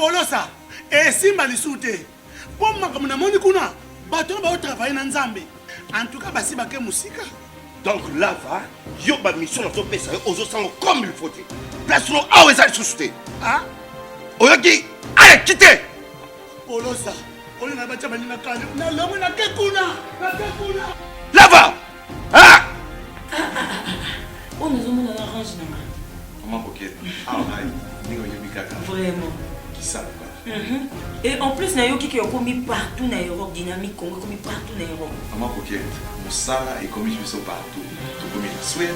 Polosa, et Simba Lissoute. Pour moi, comme on a kuna, bateau va travailler dans Zambie. En tout cas, basi baké musika. Donc là, va, yo ba mission dans ton pays, aux autres comme il faut. Place nous à où est-ce souté. Ah? Oyoki, allez, quittez. Polosa, on est là-bas, on est là-bas, Là-bas. Ah! On nous a mis dans l'orange. Comment coquette? Ah, vraiment. Qui ça? Et en plus, il y a qui ont commis partout dans l'Europe, dynamique, Congo, commis partout dans l'Europe. Maman coquette, Moussala est commis partout. Tout commis en Suède,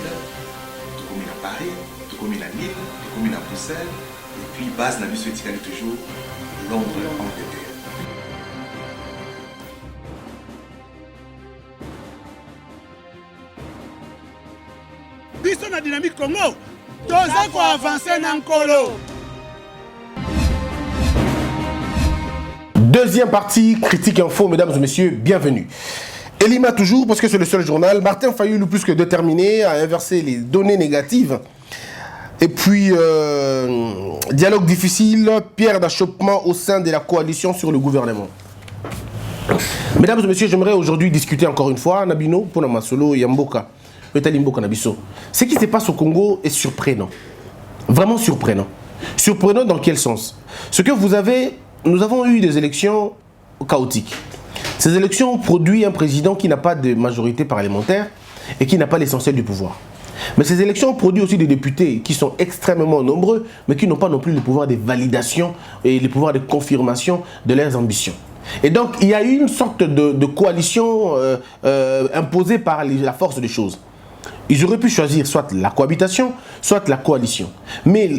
tout commis à Paris, tout commis à Lille, tout commis à Bruxelles. Et puis, base n'a vu ce toujours Londres, Angleterre. Biso na dynamique Congo, toza ko avancer na nkolo. Deuxième partie, critique info, mesdames et messieurs, bienvenue. Elima toujours, parce que c'est le seul journal. Martin Fayulu, plus que déterminé, à inverser les données négatives. Et puis, dialogue difficile, pierre d'achoppement au sein de la coalition sur le gouvernement. Mesdames et messieurs, j'aimerais aujourd'hui discuter encore une fois, Nabino, pour Namasolo, Yamboka, Etalimboka Nabiso. Ce qui se passe au Congo est surprenant. Vraiment surprenant. Surprenant dans quel sens? Ce que vous avez... Nous avons eu des élections chaotiques. Ces élections ont produit un président qui n'a pas de majorité parlementaire et qui n'a pas l'essentiel du pouvoir. Mais ces élections ont produit aussi des députés qui sont extrêmement nombreux, mais qui n'ont pas non plus le pouvoir de validation et le pouvoir de confirmation de leurs ambitions. Et donc, il y a eu une sorte de coalition imposée par la force des choses. Ils auraient pu choisir soit la cohabitation, soit la coalition. Mais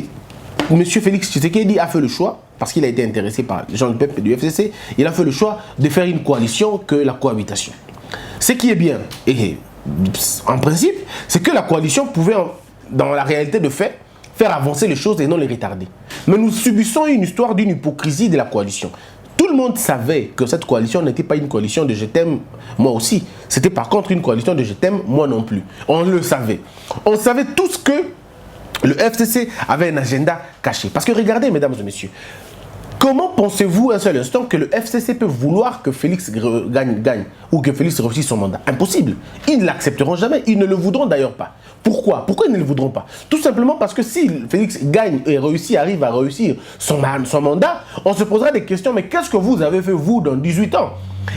M. Félix Tshisekedi a fait le choix, parce qu'il a été intéressé par les gens du peuple et du FCC, il a fait le choix de faire une coalition que la cohabitation. Ce qui est bien, et en principe, c'est que la coalition pouvait, dans la réalité de fait, faire avancer les choses et non les retarder. Mais nous subissons une histoire d'une hypocrisie de la coalition. Tout le monde savait que cette coalition n'était pas une coalition de je t'aime, moi aussi. C'était par contre une coalition de je t'aime, moi non plus. On le savait. On savait tous que le FCC avait un agenda caché. Parce que regardez, mesdames et messieurs, comment pensez-vous un seul instant que le FCC peut vouloir que Félix gagne ou que Félix réussisse son mandat? Impossible. Ils ne l'accepteront jamais. Ils ne le voudront d'ailleurs pas. Pourquoi? Pourquoi ils ne le voudront pas? Tout simplement parce que si Félix gagne et arrive à réussir son mandat, on se posera des questions. Mais qu'est-ce que vous avez fait, vous, dans 18 ans?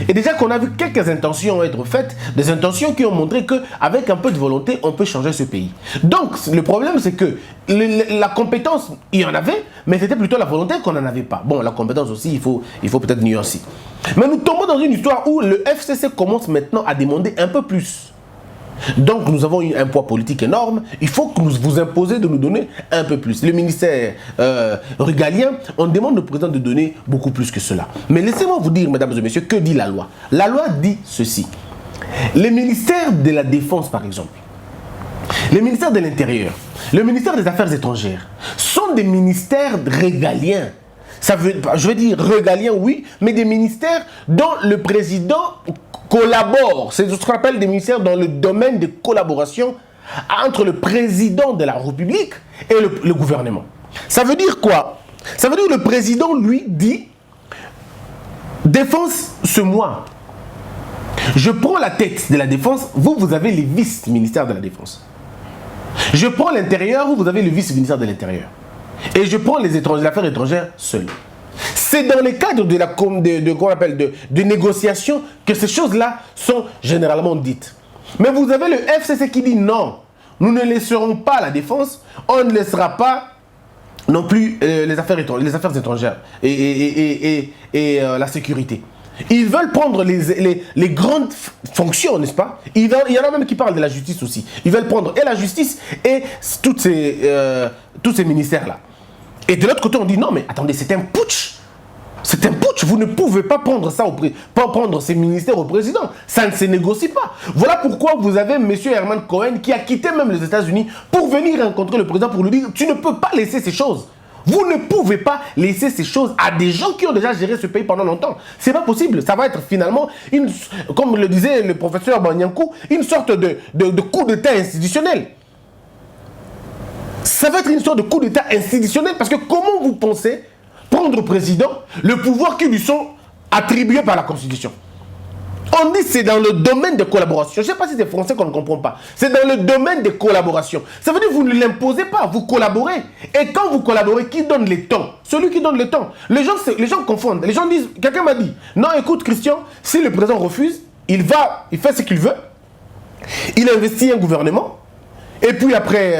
Et déjà qu'on a vu quelques intentions être faites, des intentions qui ont montré qu'avec un peu de volonté, on peut changer ce pays. Donc, le problème, c'est que la compétence, il y en avait, mais c'était plutôt la volonté qu'on n'en avait pas. Bon, la compétence aussi, il faut peut-être nuancer. Mais nous tombons dans une histoire où le FCC commence maintenant à demander un peu plus. Donc nous avons un poids politique énorme, il faut que nous vous imposez de nous donner un peu plus. Le ministère régalien, on demande au président de donner beaucoup plus que cela. Mais laissez-moi vous dire, mesdames et messieurs, que dit la loi? La loi dit ceci. Les ministères de la Défense, par exemple, le ministère de l'Intérieur, le ministère des Affaires étrangères, sont des ministères régaliens. Je veux dire régaliens, oui, mais des ministères dont le président collabore. C'est ce qu'on appelle des ministères dans le domaine de collaboration entre le président de la République et le gouvernement. Ça veut dire quoi? Ça veut dire que le président, lui, dit défense, c'est moi. Je prends la tête de la défense, vous avez les vice-ministères de la défense. Je prends l'intérieur, vous avez le vice-ministère de l'intérieur. Et je prends les affaires étrangères seul. C'est dans les cadres de négociations que ces choses-là sont généralement dites. Mais vous avez le FCC qui dit non, nous ne laisserons pas la défense, on ne laissera pas non plus les affaires étrangères et la sécurité. Ils veulent prendre les grandes fonctions, n'est-ce pas? Il y en a même qui parlent de la justice aussi. Ils veulent prendre et la justice et tous ces ministères-là. Et de l'autre côté, on dit non, mais attendez, c'est un putsch. C'est un putsch. Vous ne pouvez pas prendre ça prendre ces ministères au président. Ça ne se négocie pas. Voilà pourquoi vous avez M. Herman Cohen qui a quitté même les États-Unis pour venir rencontrer le président pour lui dire tu ne peux pas laisser ces choses. Vous ne pouvez pas laisser ces choses à des gens qui ont déjà géré ce pays pendant longtemps. C'est pas possible. Ça va être finalement, comme le disait le professeur Banyankou, une sorte de coup d'État institutionnel. Ça va être une sorte de coup d'État institutionnel parce que comment vous pensez prendre au président le pouvoir qui lui sont attribués par la Constitution. On dit que c'est dans le domaine de collaboration. Je ne sais pas si c'est français qu'on ne comprend pas. C'est dans le domaine de collaboration. Ça veut dire que vous ne l'imposez pas, vous collaborez. Et quand vous collaborez, qui donne les temps? Celui qui donne le temps. Les gens confondent. Les gens disent, quelqu'un m'a dit, non écoute Christian, si le président refuse, il fait ce qu'il veut. Il investit un gouvernement. Et puis après,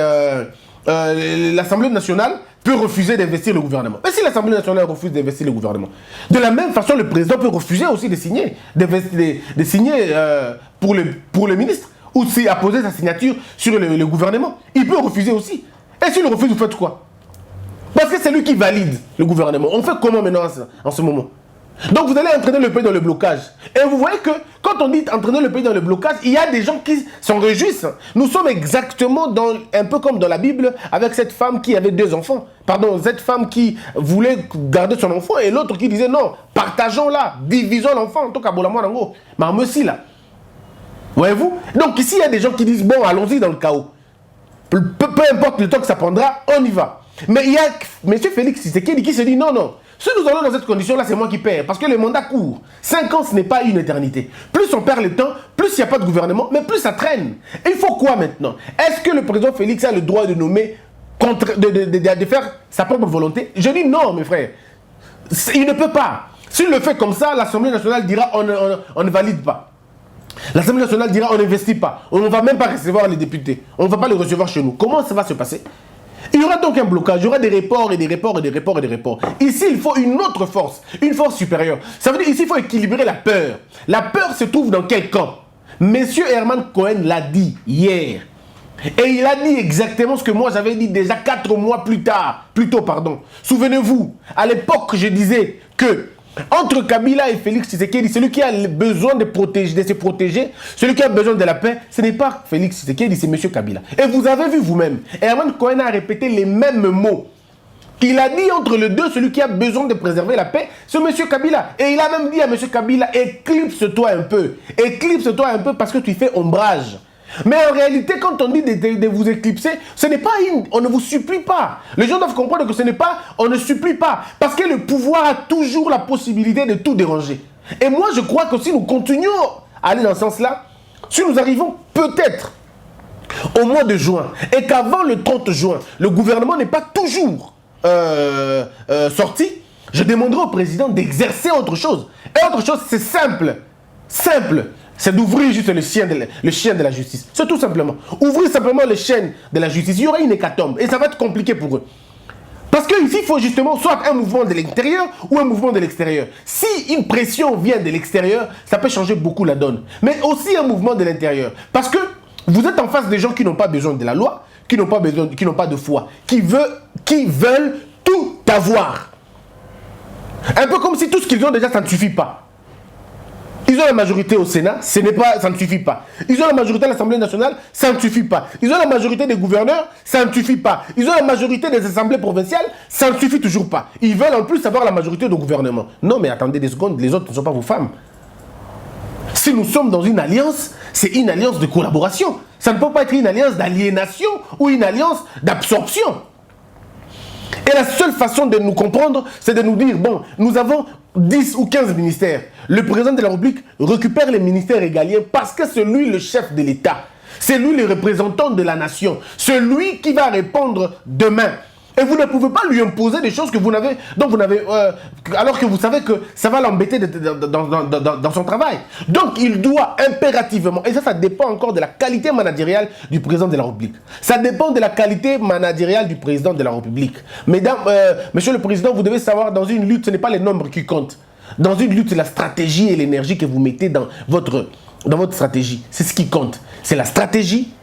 l'Assemblée nationale peut refuser d'investir le gouvernement. Mais si l'Assemblée nationale refuse d'investir le gouvernement, de la même façon, le président peut refuser aussi de signer, de signer pour le ministre, ou s'il a posé sa signature sur le gouvernement. Il peut refuser aussi. Et s'il refuse, vous faites quoi? Parce que c'est lui qui valide le gouvernement. On fait comment maintenant en ce moment? Donc vous allez entraîner le pays dans le blocage. Et vous voyez que quand on dit entraîner le pays dans le blocage, il y a des gens qui s'en réjouissent. Nous sommes exactement un peu comme dans la Bible avec cette femme qui avait 2 enfants. Pardon, cette femme qui voulait garder son enfant et l'autre qui disait non, partageons-la, divisons l'enfant. En tout cas, mais aussi là. Voyez-vous? Donc ici, il y a des gens qui disent bon, allons-y dans le chaos. Peu importe le temps que ça prendra, on y va. Mais il y a M. Félix Tshisekedi qui se dit non, non. Si nous allons dans cette condition-là, c'est moi qui perds. Parce que le mandat court. 5 ans, ce n'est pas une éternité. Plus on perd le temps, plus il n'y a pas de gouvernement, mais plus ça traîne. Et il faut quoi maintenant? Est-ce que le président Félix a le droit de nommer, de faire sa propre volonté? Je dis non, mes frères. Il ne peut pas. S'il le fait comme ça, l'Assemblée nationale dira on ne valide pas. L'Assemblée nationale dira on n'investit pas. On ne va même pas recevoir les députés. On ne va pas les recevoir chez nous. Comment ça va se passer? Il y aura donc un blocage, il y aura des reports et des reports et des reports et des reports. Ici, il faut une autre force, une force supérieure. Ça veut dire ici, il faut équilibrer la peur. La peur se trouve dans quel camp? Monsieur Herman Cohen l'a dit hier. Et il a dit exactement ce que moi j'avais dit déjà 4 mois plus tôt. Souvenez-vous, à l'époque, je disais que entre Kabila et Félix Tshisekedi, celui qui a besoin de se protéger, celui qui a besoin de la paix, ce n'est pas Félix Tshisekedi, c'est M. Kabila. Et vous avez vu vous-même, Herman Cohen a répété les mêmes mots. Il a dit entre les deux, celui qui a besoin de préserver la paix, c'est M. Kabila. Et il a même dit à M. Kabila, éclipse-toi un peu. Éclipse-toi un peu parce que tu fais ombrage. Mais en réalité, quand on dit de vous éclipser, ce n'est pas on ne vous supplie pas. Les gens doivent comprendre que ce n'est pas, on ne supplie pas. Parce que le pouvoir a toujours la possibilité de tout déranger. Et moi, je crois que si nous continuons à aller dans ce sens-là, si nous arrivons peut-être au mois de juin, et qu'avant le 30 juin, le gouvernement n'est pas toujours sorti, je demanderai au président d'exercer autre chose. Et autre chose, c'est simple. C'est d'ouvrir juste le chien de la justice. C'est tout simplement. Ouvrir simplement le chien de la justice. Il y aura une hécatombe. Et ça va être compliqué pour eux. Parce qu'ici, il faut justement soit un mouvement de l'intérieur ou un mouvement de l'extérieur. Si une pression vient de l'extérieur, ça peut changer beaucoup la donne. Mais aussi un mouvement de l'intérieur. Parce que vous êtes en face des gens qui n'ont pas besoin de la loi, qui n'ont pas de foi, qui veulent tout avoir. Un peu comme si tout ce qu'ils ont déjà, ça ne suffit pas. Ils ont la majorité au Sénat, ça ne suffit pas. Ils ont la majorité à l'Assemblée nationale, ça ne suffit pas. Ils ont la majorité des gouverneurs, ça ne suffit pas. Ils ont la majorité des assemblées provinciales, ça ne suffit toujours pas. Ils veulent en plus avoir la majorité du gouvernement. Non, mais attendez des secondes, les autres ne sont pas vos femmes. Si nous sommes dans une alliance, c'est une alliance de collaboration. Ça ne peut pas être une alliance d'aliénation ou une alliance d'absorption. Et la seule façon de nous comprendre, c'est de nous dire, bon, nous avons 10 ou 15 ministères. Le président de la République récupère les ministères régaliens parce que c'est lui le chef de l'État. C'est lui le représentant de la nation. C'est lui qui va répondre demain. Et vous ne pouvez pas lui imposer des choses que vous n'avez, alors que vous savez que ça va l'embêter dans son travail. Donc il doit impérativement, et ça dépend encore de la qualité managériale du président de la République. Ça dépend de la qualité managériale du président de la République. Mesdames, monsieur le président, vous devez savoir, dans une lutte, ce n'est pas les nombres qui comptent. Dans une lutte, c'est la stratégie et l'énergie que vous mettez dans votre stratégie. C'est ce qui compte. C'est la stratégie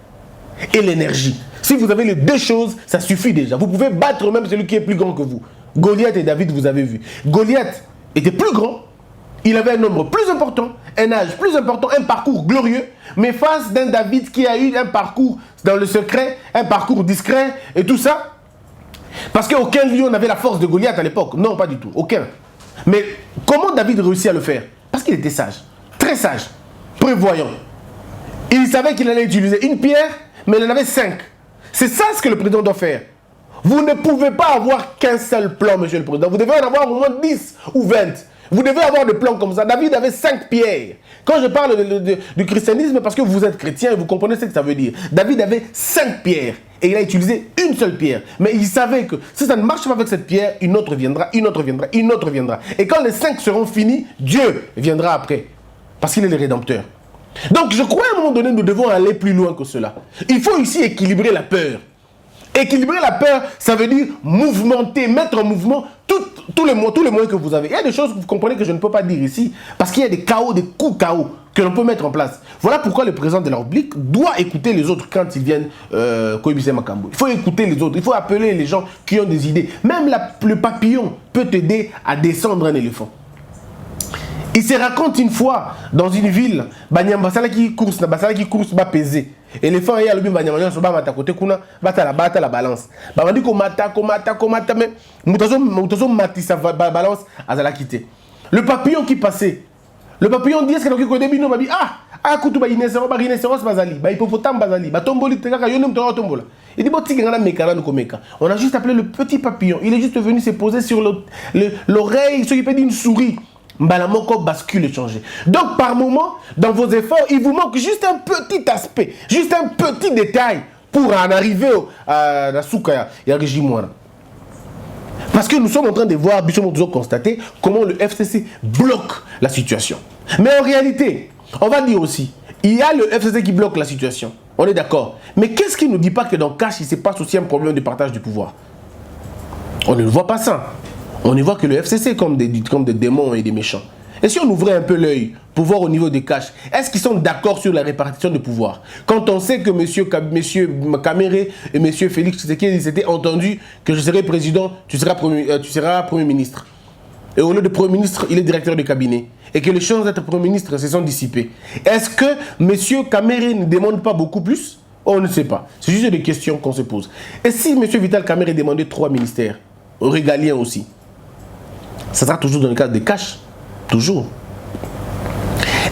et l'énergie. Si vous avez les deux choses, ça suffit déjà. Vous pouvez battre même celui qui est plus grand que vous. Goliath et David, vous avez vu. Goliath était plus grand. Il avait un nombre plus important, un âge plus important, un parcours glorieux. Mais face d'un David qui a eu un parcours dans le secret, un parcours discret et tout ça. Parce qu'aucun lion n'avait la force de Goliath à l'époque. Non, pas du tout. Aucun. Mais comment David réussit à le faire? Parce qu'il était sage. Très sage. Prévoyant. Il savait qu'il allait utiliser une pierre, mais il en avait 5. C'est ça ce que le président doit faire. Vous ne pouvez pas avoir qu'un seul plan, monsieur le président. Vous devez en avoir au moins 10 ou 20. Vous devez avoir des plans comme ça. David avait 5 pierres. Quand je parle du christianisme, parce que vous êtes chrétien et vous comprenez ce que ça veut dire. David avait 5 pierres et il a utilisé une seule pierre. Mais il savait que si ça ne marche pas avec cette pierre, une autre viendra, une autre viendra, une autre viendra. Et quand les 5 seront finis, Dieu viendra après. Parce qu'il est le rédempteur. Donc je crois à un moment donné, nous devons aller plus loin que cela. Il faut ici équilibrer la peur. Équilibrer la peur, ça veut dire mouvementer, mettre en mouvement tous les moyens que vous avez. Il y a des choses que vous comprenez que je ne peux pas dire ici, parce qu'il y a des chaos, des coups chaos que l'on peut mettre en place. Voilà pourquoi le président de la République doit écouter les autres quand ils viennent cohabiter Makambo. Il faut écouter les autres, il faut appeler les gens qui ont des idées. Même le papillon peut t'aider à descendre un éléphant. Il se raconte une fois dans une ville, Banyambasala qui course, va peser. Éléphant et le Banyamanya sont à côté, bata la balance. Bamandi komata, mais moutazo mati sa balance à la quitter. Le papillon qui passait, le papillon dit est-ce que l'on début non babi kutu ba inéséros bazali, ba hippopotame bazali, ba tomboli teka yonem to tombola. Il dit bon tigana mekana no komeka. On a juste appelé le petit papillon. Il est juste venu se poser sur l'oreille, ce qui peut dire une souris. Mbalamoko bascule et changer. Donc par moment, dans vos efforts, il vous manque juste un petit aspect, juste un petit détail pour en arriver à la soukaya et à régime. Parce que nous sommes en train de voir, nous sommes constater comment le FCC bloque la situation. Mais en réalité, on va dire aussi, il y a le FCC qui bloque la situation. On est d'accord. Mais qu'est-ce qui ne nous dit pas que dans Cash, il se passe aussi un problème de partage du pouvoir? On ne voit pas ça. On ne voit que le FCC comme des démons et des méchants. Et si on ouvrait un peu l'œil pour voir au niveau des Cash, est-ce qu'ils sont d'accord sur la répartition de pouvoir? Quand on sait que M. Kamere et M. Félix Tshisekedi s'étaient entendus que je serai président, tu seras Premier ministre. Et au lieu de Premier ministre, il est directeur de cabinet. Et que les chances d'être Premier ministre se sont dissipées. Est-ce que M. Kamere ne demande pas beaucoup plus? On ne sait pas. C'est juste des questions qu'on se pose. Et si M. Vital Kamere demandait 3 ministères, régaliens aussi, ça sera toujours dans le cadre des Cash. Toujours.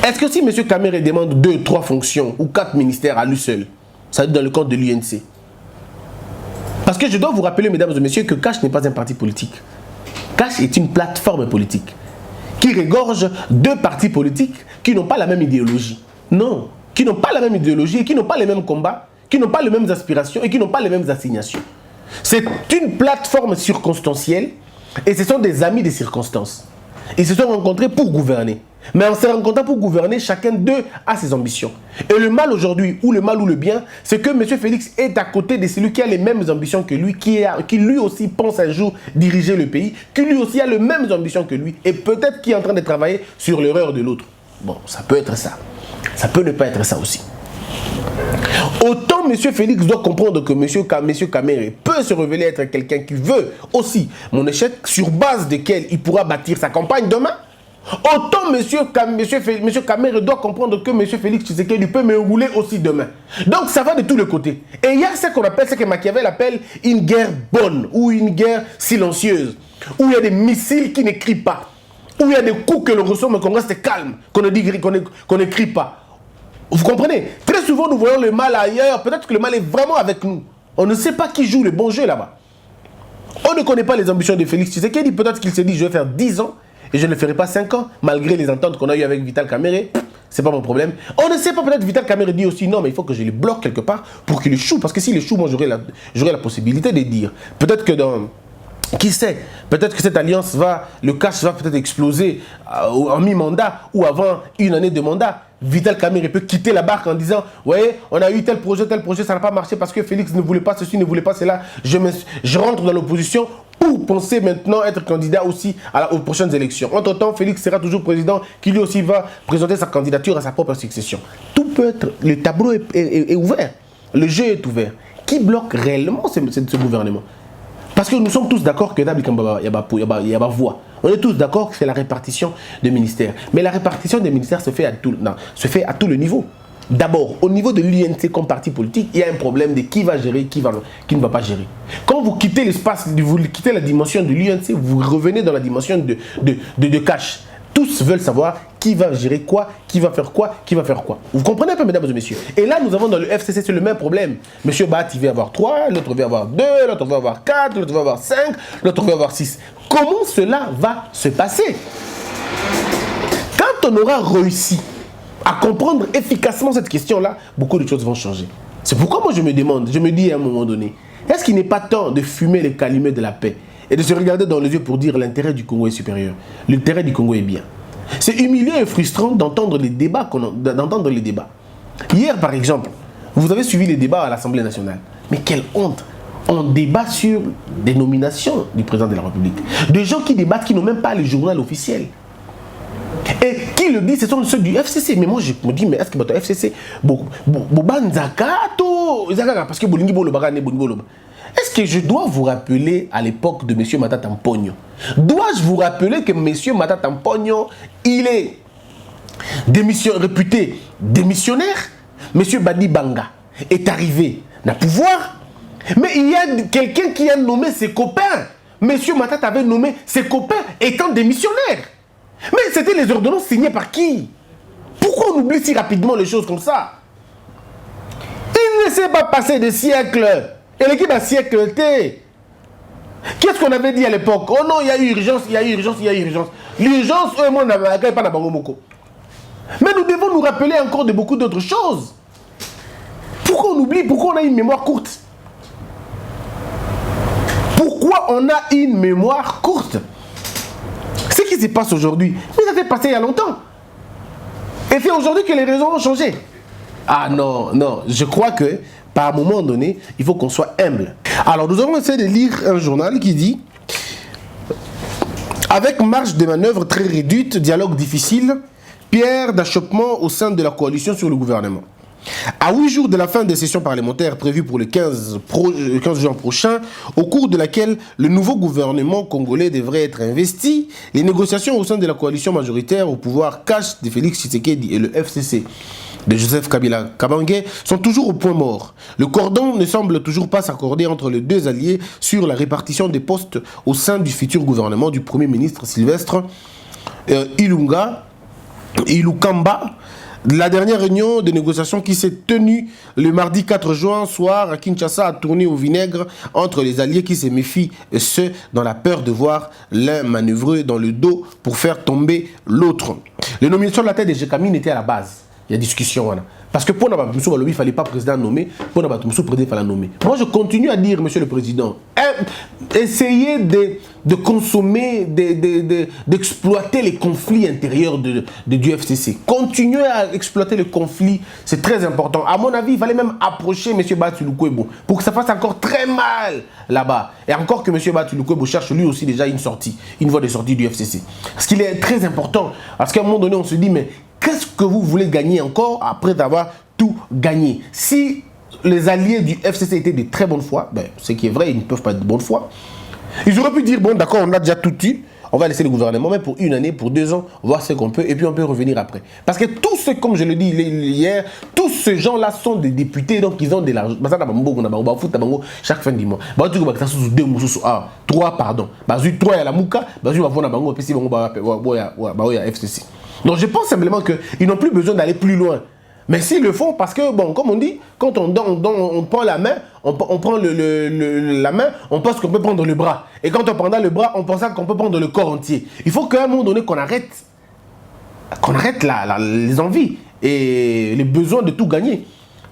Est-ce que si M. Kamere demande 2, 3 fonctions ou 4 ministères à lui seul, ça va être dans le cadre de l'UNC? Parce que je dois vous rappeler, mesdames et messieurs, que Cash n'est pas un parti politique. Cash est une plateforme politique qui regorge 2 partis politiques qui n'ont pas la même idéologie. Non, qui n'ont pas la même idéologie et qui n'ont pas les mêmes combats, qui n'ont pas les mêmes aspirations et qui n'ont pas les mêmes assignations. C'est une plateforme circonstancielle. Et ce sont des amis des circonstances. Ils se sont rencontrés pour gouverner. Mais en se rencontrant pour gouverner, chacun d'eux a ses ambitions. Et le mal aujourd'hui, ou le mal ou le bien, c'est que M. Félix est à côté de celui qui a les mêmes ambitions que lui, qui lui aussi pense un jour diriger le pays, qui lui aussi a les mêmes ambitions que lui, et peut-être qui est en train de travailler sur l'erreur de l'autre. Bon, ça peut être ça. Ça peut ne pas être ça aussi. Autant M. Félix doit comprendre que M. Kamere peut se révéler être quelqu'un qui veut aussi mon échec, sur base desquels il pourra bâtir sa campagne demain. Autant M. Kamere doit comprendre que M. Félix Tshisekedi peut me rouler aussi demain. Donc ça va de tous les côtés. Et il y a ce qu'on appelle, ce que Machiavel appelle une guerre bonne ou une guerre silencieuse, où il y a des missiles qui ne crient pas, où il y a des coups que l'on reçoit mais qu'on reste calme, qu'on ne crie pas. Vous comprenez? Très souvent, nous voyons le mal ailleurs. Peut-être que le mal est vraiment avec nous. On ne sait pas qui joue le bon jeu là-bas. On ne connaît pas les ambitions de Félix Tshisekedi. Peut-être qu'il s'est dit, je vais faire 10 ans et je ne ferai pas 5 ans, malgré les ententes qu'on a eues avec Vital Kamere. C'est pas mon problème. On ne sait pas, peut-être Vital Kamere dit aussi, non, mais il faut que je le bloque quelque part pour qu'il échoue. Parce que s'il échoue, moi, j'aurai la possibilité de dire. Peut-être que dans... Qui sait? Peut-être que cette alliance le Cash va peut-être exploser en mi-mandat ou avant une année de mandat. Vital Kamere peut quitter la barque en disant « Ouais, on a eu tel projet, ça n'a pas marché parce que Félix ne voulait pas ceci, ne voulait pas cela. Je rentre dans l'opposition pour penser maintenant être candidat aussi aux prochaines élections. Entre-temps, Félix sera toujours président qui lui aussi va présenter sa candidature à sa propre succession. Tout peut être... Le tableau est ouvert. Le jeu est ouvert. Qui bloque réellement ce gouvernement? Parce que nous sommes tous d'accord que il y a voix. On est tous d'accord que c'est la répartition des ministères. Mais la répartition des ministères se fait à tout le niveau. D'abord, au niveau de l'UNC comme parti politique, il y a un problème de qui va gérer, qui ne va pas gérer. Quand vous quittez l'espace, vous quittez la dimension de l'UNC, vous revenez dans la dimension de Cash. Tous veulent savoir qui va gérer quoi, qui va faire quoi, qui va faire quoi. Vous comprenez un peu, mesdames et messieurs. Et là, nous avons dans le FCC, c'est le même problème. Monsieur Bat, il veut avoir 3, l'autre veut avoir 2, l'autre veut avoir 4, l'autre veut avoir 5, l'autre veut avoir 6. Comment cela va se passer? Quand on aura réussi à comprendre efficacement cette question-là, beaucoup de choses vont changer. C'est pourquoi moi je me demande, je me dis à un moment donné, est-ce qu'il n'est pas temps de fumer les calumet de la paix et de se regarder dans les yeux pour dire l'intérêt du Congo est supérieur, l'intérêt du Congo est bien. C'est humiliant et frustrant d'entendre les débats, Hier par exemple, vous avez suivi les débats à l'Assemblée nationale. Mais quelle honte! On débat sur des nominations du président de la République. Des gens qui débattent, qui n'ont même pas les journaux officiels. Et qui le dit, ce sont ceux du FCC. Mais moi, je me dis, mais est-ce que le FCC... Est-ce que je dois vous rappeler à l'époque de M. Matata Mpogno? Dois-je vous rappeler que M. Matata Mpogno, il est réputé démissionnaire? M. Badi Banga est arrivé à pouvoir, mais il y a quelqu'un qui a nommé ses copains. M. Matata avait nommé ses copains étant démissionnaires. Mais c'était les ordonnances signées par qui? Pourquoi on oublie si rapidement les choses comme ça? Il ne s'est pas passé de siècles. Et l'équipe a siècle T. Qu'est-ce qu'on avait dit à l'époque? Oh non, il y a eu urgence, il y a eu urgence, il y a eu urgence. L'urgence, eux, moi, on n'avait pas d'abangomoko. Mais nous devons nous rappeler encore de beaucoup d'autres choses. Pourquoi on oublie? Pourquoi on a une mémoire courte? Pourquoi on a une mémoire courte? Ce qui se passe aujourd'hui, mais ça s'est passé il y a longtemps. Et c'est aujourd'hui que les raisons ont changé. Ah non, non, je crois que par un moment donné, il faut qu'on soit humble. Alors nous avons essayé de lire un journal qui dit « Avec marge de manœuvre très réduite, dialogue difficile, pierre d'achoppement au sein de la coalition sur le gouvernement. » À 8 jours de la fin des sessions parlementaires prévues pour le 15 juin prochain, au cours de laquelle le nouveau gouvernement congolais devrait être investi, les négociations au sein de la coalition majoritaire au pouvoir cash de Félix Tshisekedi et le FCC de Joseph Kabila Kabange sont toujours au point mort. Le cordon ne semble toujours pas s'accorder entre les deux alliés sur la répartition des postes au sein du futur gouvernement du Premier ministre Sylvestre Ilukamba. La dernière réunion de négociation qui s'est tenue le mardi 4 juin soir à Kinshasa a tourné au vinaigre entre les alliés qui se méfient et ceux dans la peur de voir l'un manœuvrer dans le dos pour faire tomber l'autre. Les nominations de la tête de Jekamine étaient à la base. Il y a discussion. Voilà. Parce que pour Nabatumsou, il ne fallait pas président nommer. Pour Nabatumsou, le président, il fallait nommer. Moi, je continue à dire, monsieur le président, essayez de consommer, d'exploiter les conflits intérieurs du FCC. Continuez à exploiter les conflits, c'est très important. À mon avis, il fallait même approcher M. Batulukwebo pour que ça fasse encore très mal là-bas. Et encore que M. Batulukwebo cherche lui aussi déjà une sortie, une voie de sortie du FCC. Parce qu'il est très important. Parce qu'à un moment donné, on se dit, mais qu'est-ce que vous voulez gagner encore après avoir tout gagné? Si les alliés du FCC étaient de très bonne foi, ben, ce qui est vrai, ils ne peuvent pas être de bonne foi, ils auraient pu dire, bon d'accord, on a déjà tout eu, on va laisser le gouvernement, mais pour une année, pour 2 ans, voir ce qu'on peut, et puis on peut revenir après. Parce que tous ceux, comme je le dis hier, tous ces gens-là sont des députés, donc ils ont de l'argent. Chaque fin du mois. 3, pardon. 3, il y a la Mouka, il y a FCC. Donc je pense simplement qu'ils n'ont plus besoin d'aller plus loin. Mais s'ils le font, parce que, bon, comme on dit, quand on prend la main, on prend la main, on pense qu'on peut prendre le bras. Et quand on prend le bras, on pense qu'on peut prendre le corps entier. Il faut qu'à un moment donné, qu'on arrête les envies et les besoins de tout gagner.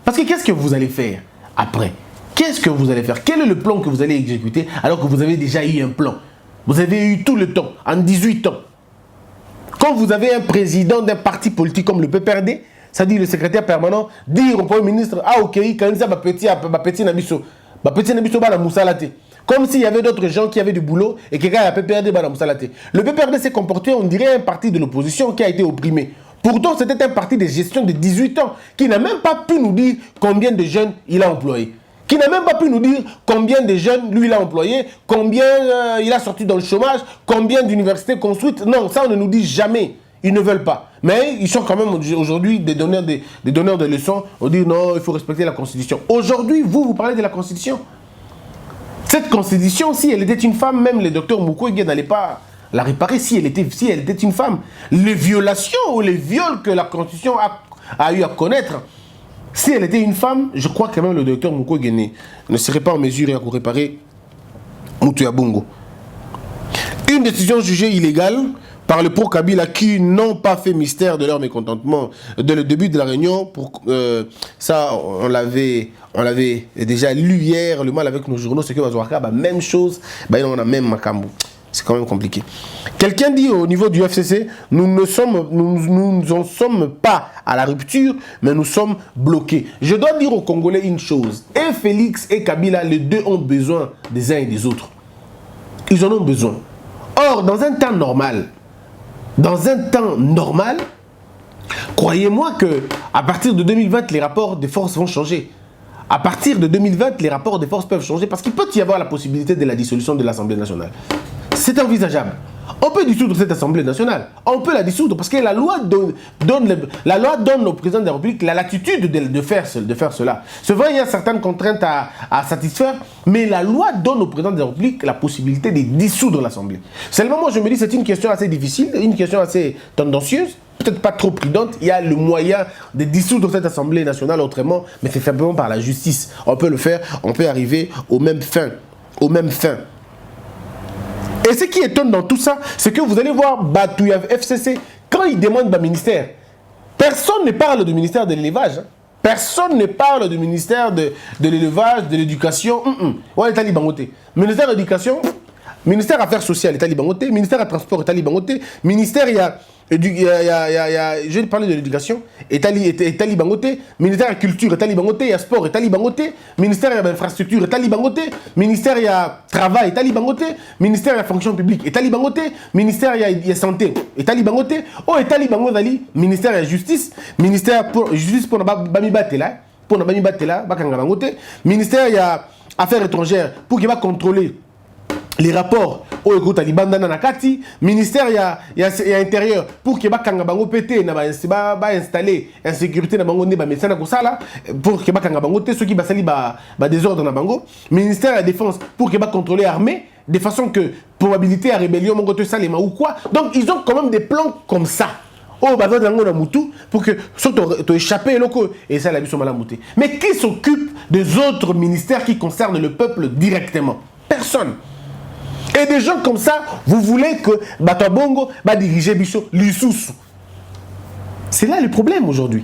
Parce que qu'est-ce que vous allez faire après? Qu'est-ce que vous allez faire? Quel est le plan que vous allez exécuter alors que vous avez déjà eu un plan? Vous avez eu tout le temps, en 18 ans. Quand vous avez un président d'un parti politique comme le PPRD, ça dit le secrétaire permanent, dire au Premier ministre, ah ok, quand ça va petit nabiso, comme s'il y avait d'autres gens qui avaient du boulot et quelqu'un a PPRD ba la moussalate. Le PPRD s'est comporté, on dirait un parti de l'opposition qui a été opprimé. Pourtant, c'était un parti de gestion de 18 ans qui n'a même pas pu nous dire combien de jeunes il a employés. Qui n'a même pas pu nous dire combien de jeunes lui il a employé, combien il a sorti dans le chômage, combien d'universités construites. Non, ça on ne nous dit jamais. Ils ne veulent pas. Mais ils sont quand même aujourd'hui des donneurs de leçons. On dit non, il faut respecter la Constitution. Aujourd'hui, vous parlez de la Constitution. Cette Constitution, si elle était une femme, même le docteur Mukwege n'allait pas la réparer si elle était une femme. Les violations ou les viols que la Constitution a eu à connaître, si elle était une femme, je crois que même le docteur Mukwege ne serait pas en mesure de réparer Moutou Bongo. Une décision jugée illégale par le pro-Kabila qui n'ont pas fait mystère de leur mécontentement dès le début de la réunion. Ça, on l'avait déjà lu hier, le mal avec nos journaux, c'est que Bazouaka, même chose, on a même Makambu. C'est quand même compliqué. Quelqu'un dit au niveau du FCC, nous n'en sommes pas à la rupture, mais nous sommes bloqués. Je dois dire aux Congolais une chose. Et Félix et Kabila, les deux ont besoin des uns et des autres. Ils en ont besoin. Or, dans un temps normal, croyez-moi que à partir de 2020, les rapports des forces vont changer. À partir de 2020, les rapports des forces peuvent changer parce qu'il peut y avoir la possibilité de la dissolution de l'Assemblée nationale. C'est envisageable. On peut dissoudre cette Assemblée nationale. On peut la dissoudre parce que la loi donne au président de la République la latitude de faire cela. C'est vrai, il y a certaines contraintes à satisfaire, mais la loi donne au président de la République la possibilité de dissoudre l'Assemblée. Seulement, moi, je me dis c'est une question assez difficile, une question assez tendancieuse, peut-être pas trop prudente. Il y a le moyen de dissoudre cette Assemblée nationale autrement, mais c'est simplement par la justice. On peut le faire, on peut arriver aux mêmes fins. Et ce qui étonne dans tout ça, c'est que vous allez voir Batouya FCC, quand il demande un ministère, personne ne parle du ministère de l'élevage. Personne ne parle du ministère de l'élevage, de l'éducation. Ouais, l'État libangoté. Ministère de l'éducation, ministère des Affaires sociales, l'État libangoté. Ministère des Transports, l'État libangoté. Ministère, je vais parler de l'éducation, État libangoté. Ministère de la culture, État libangoté. Il y a sport, État libangoté. Ministère de l'infrastructure, État libangoté. Ministère, il y a travail, État libangoté. Ministère de la fonction publique, État libangoté. Ministère, il y a santé, État libangoté. Oh, État libangoté, ministère de la justice. Ministère pour justice pour Bami Batela. Pour Bami Batela, Bakanga bangoté. Ministère, il y a affaires étrangères pour qu'il va contrôler les rapports au écoute à Libanda Nakati, ministère il y a intérieur pour que bakanga bango pété na ba installer insécurité na bango ne ba médecin na kosala pour que bakanga bango té ceux qui ba sali ba désordre na bango, ministère de la défense pour que ba contrôler armée de façon que probabilité à rébellion mongo te salema ou quoi. Donc ils ont quand même des plans comme ça. Oh bazar dango na mutu pour que surtout échapper loko et ça la biso malamouté. Mais qui s'occupe des autres ministères qui concernent le peuple directement? Personne. Et des gens comme ça, vous voulez que Batabongo va diriger Bicho l'Issous. C'est là le problème aujourd'hui.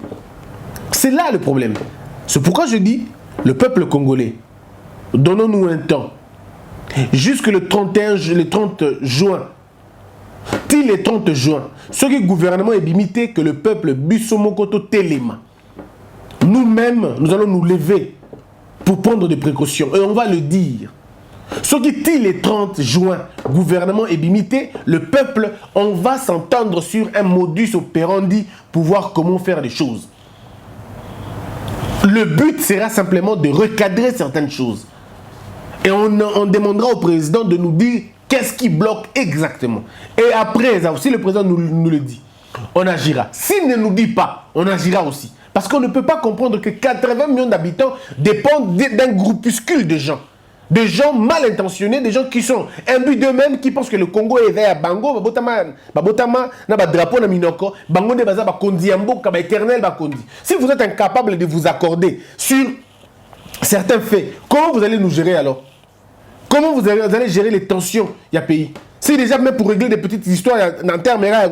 C'est là le problème. C'est pourquoi je dis, le peuple congolais, donnons-nous un temps. Jusque le 30 juin. Till le 30 juin. Ce que le gouvernement est limité que le peuple Bissomokoto Telema. Nous-mêmes, nous allons nous lever pour prendre des précautions. Et on va le dire. Ce qui dit le 30 juin, gouvernement est limité, le peuple, on va s'entendre sur un modus operandi pour voir comment faire les choses. Le but sera simplement de recadrer certaines choses. Et on demandera au président de nous dire qu'est-ce qui bloque exactement. Et après, si le président nous le dit, on agira. S'il ne nous dit pas, on agira aussi. Parce qu'on ne peut pas comprendre que 80 millions d'habitants dépendent d'un groupuscule de gens. Des gens mal intentionnés, des gens qui sont imbus d'eux-mêmes, qui pensent que le Congo est vers Bango, Babotama, na drapeau na minoko, Bango ne baza ba kondi amboka ba éternel ba kondi. Si vous êtes incapable de vous accorder sur certains faits, comment vous allez nous gérer alors? Comment vous allez gérer les tensions il y a pays? Si déjà même pour régler des petites histoires en termes là,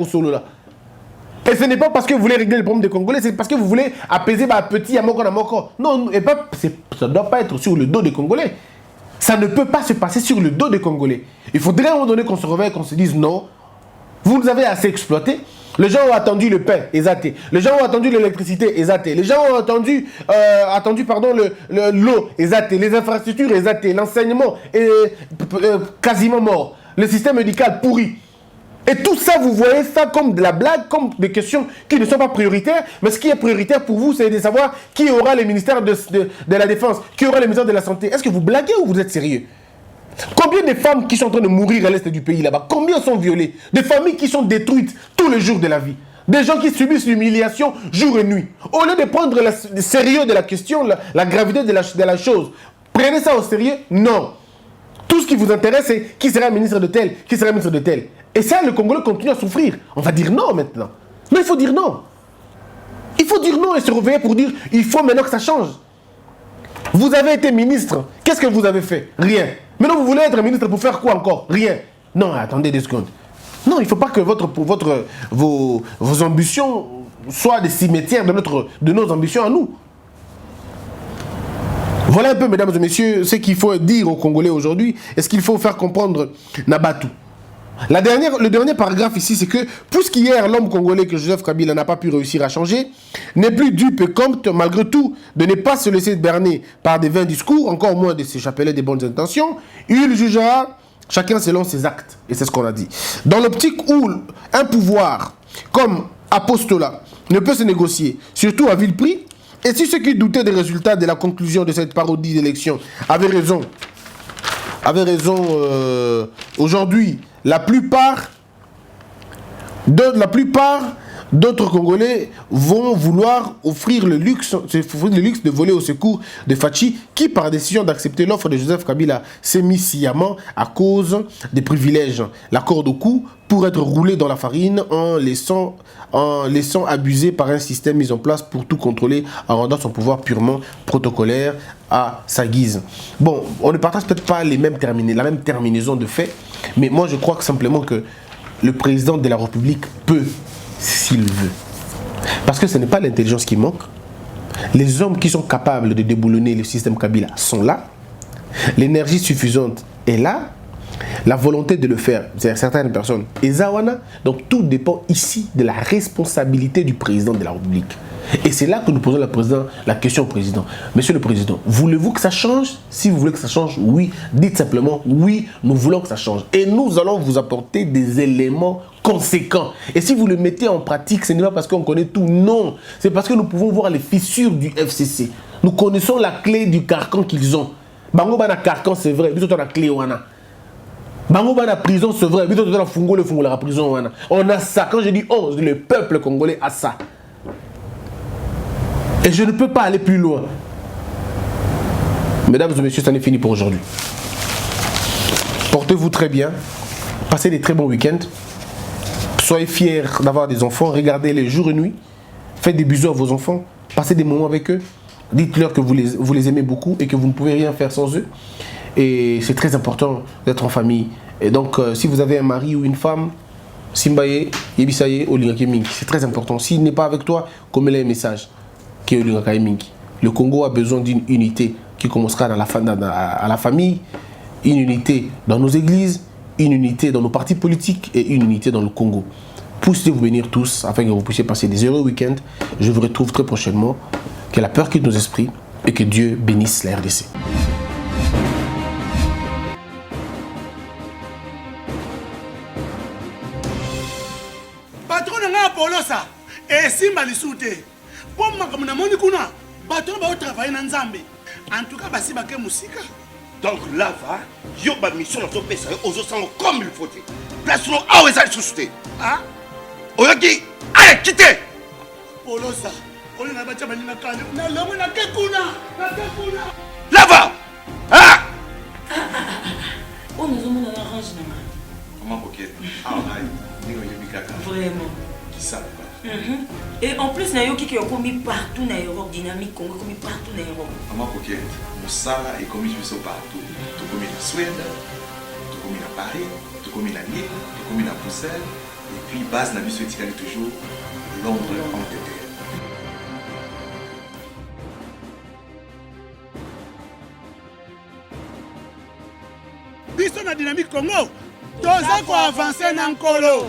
et ce n'est pas parce que vous voulez régler les problèmes des Congolais, c'est parce que vous voulez apaiser un petit amoko na moko. Non, et pas, ça ne doit pas être sur le dos des Congolais. Ça ne peut pas se passer sur le dos des Congolais. Il faudrait à un moment donné qu'on se réveille, qu'on se dise non, vous nous avez assez exploité. Les gens ont attendu le pain, exaté. Les gens ont attendu l'électricité, exaté. Les gens ont attendu l'eau, exaté. Les infrastructures, exaté. L'enseignement est quasiment mort. Le système médical pourri. Et tout ça, vous voyez ça comme de la blague, comme des questions qui ne sont pas prioritaires. Mais ce qui est prioritaire pour vous, c'est de savoir qui aura le ministère de la Défense, qui aura le ministère de la Santé. Est-ce que vous blaguez ou vous êtes sérieux? Combien de femmes qui sont en train de mourir à l'est du pays là-bas? Combien sont violées? Des familles qui sont détruites tous les jours de la vie. Des gens qui subissent l'humiliation jour et nuit. Au lieu de prendre le sérieux de la question, la gravité de la chose, prenez ça au sérieux? Non. Tout ce qui vous intéresse, c'est qui sera ministre de tel, qui sera ministre de tel. Et ça, le Congolais continue à souffrir. On va dire non maintenant. Non, il faut dire non. Il faut dire non et se réveiller pour dire il faut maintenant que ça change. Vous avez été ministre. Qu'est-ce que vous avez fait? Rien. Maintenant, vous voulez être ministre pour faire quoi encore? Rien. Non, attendez 2 secondes. Non, il ne faut pas que vos ambitions soient des cimetières de nos ambitions à nous. Voilà un peu, mesdames et messieurs, ce qu'il faut dire aux Congolais aujourd'hui et ce qu'il faut faire comprendre Nabatu. Le dernier paragraphe ici, c'est que, puisqu'hier, l'homme congolais que Joseph Kabila n'a pas pu réussir à changer, n'est plus dupe et compte, malgré tout, de ne pas se laisser berner par des vains discours, encore moins de s'échapper des bonnes intentions, il jugera chacun selon ses actes. Et c'est ce qu'on a dit. Dans l'optique où un pouvoir, comme apostolat, ne peut se négocier, surtout à vil prix, et si ceux qui doutaient des résultats de la conclusion de cette parodie d'élection avaient raison, aujourd'hui, la plupart d'autres Congolais vont vouloir offrir le luxe de voler au secours de Fachi, qui, par décision d'accepter l'offre de Joseph Kabila, s'est mis sciemment à cause des privilèges. La corde au cou pour être roulé dans la farine en laissant abuser par un système mis en place pour tout contrôler en rendant son pouvoir purement protocolaire à sa guise. Bon, on ne partage peut-être pas la même terminaison de fait, mais moi je crois que simplement que le président de la République peut, s'il veut. Parce que ce n'est pas l'intelligence qui manque. Les hommes qui sont capables de déboulonner le système Kabila sont là. L'énergie suffisante est là. La volonté de le faire, c'est certaines personnes. Et Zawana, donc tout dépend ici de la responsabilité du président de la République. Et c'est là que nous posons la question au président. Monsieur le président, voulez-vous que ça change? Si vous voulez que ça change, oui. Dites simplement, oui, nous voulons que ça change. Et nous allons vous apporter des éléments conséquents. Et si vous le mettez en pratique, ce n'est pas parce qu'on connaît tout, non. C'est parce que nous pouvons voir les fissures du FCC. Nous connaissons la clé du carcan qu'ils ont. Bango bana carcan, c'est vrai. Nous avons la clé wana. Bango bana prison, c'est vrai. Nous avons la prison wana. On a ça. Quand je dis on, le peuple congolais a ça. Et je ne peux pas aller plus loin. Mesdames et messieurs, ça n'est fini pour aujourd'hui. Portez-vous très bien. Passez des très bons week-ends. Soyez fiers d'avoir des enfants. Regardez-les jour et nuit. Faites des bisous à vos enfants. Passez des moments avec eux. Dites-leur que vous les aimez beaucoup et que vous ne pouvez rien faire sans eux. Et c'est très important d'être en famille. Et donc, si vous avez un mari ou une femme, Simbaye, Yebisaye, Olingakeming, c'est très important. S'il n'est pas avec toi, commets-le un message. Le Congo a besoin d'une unité qui commencera à la famille, une unité dans nos églises, une unité dans nos partis politiques et une unité dans le Congo. Poussez-vous venir tous afin que vous puissiez passer des heureux week-ends. Je vous retrouve très prochainement. Que la peur quitte nos esprits et que Dieu bénisse la RDC. Patron n'a pas ça. Et si mal souté. Pour moi, comme on kuna, bateau va travailler dans Nzambe. En tout cas, basi baké musika. Donc là, va, yo ba mission na to pesa yo ozo sango comme il faut. Place no awe za susute. Ah? Oyoki, allez quitter. Polo ça. On a battu na kanya. Na lomo na kekuna. Là va. Ah! On nous a arrangé na. Comment coquette? Ah, vraiment. Qui ça? Et en plus, il y a qui ont commis partout dans l'Europe, dynamique, Congo, commis partout dans l'Europe. Maman coquette, Moussala est commis partout. Tout commis en Suède, tout commis à Paris, tout commis à Lille, tout commis à Bruxelles. Et puis, base n'a vu ce qui toujours Londres, Angleterre. Biso na dynamique Congo, toza ko avancer na nkolo.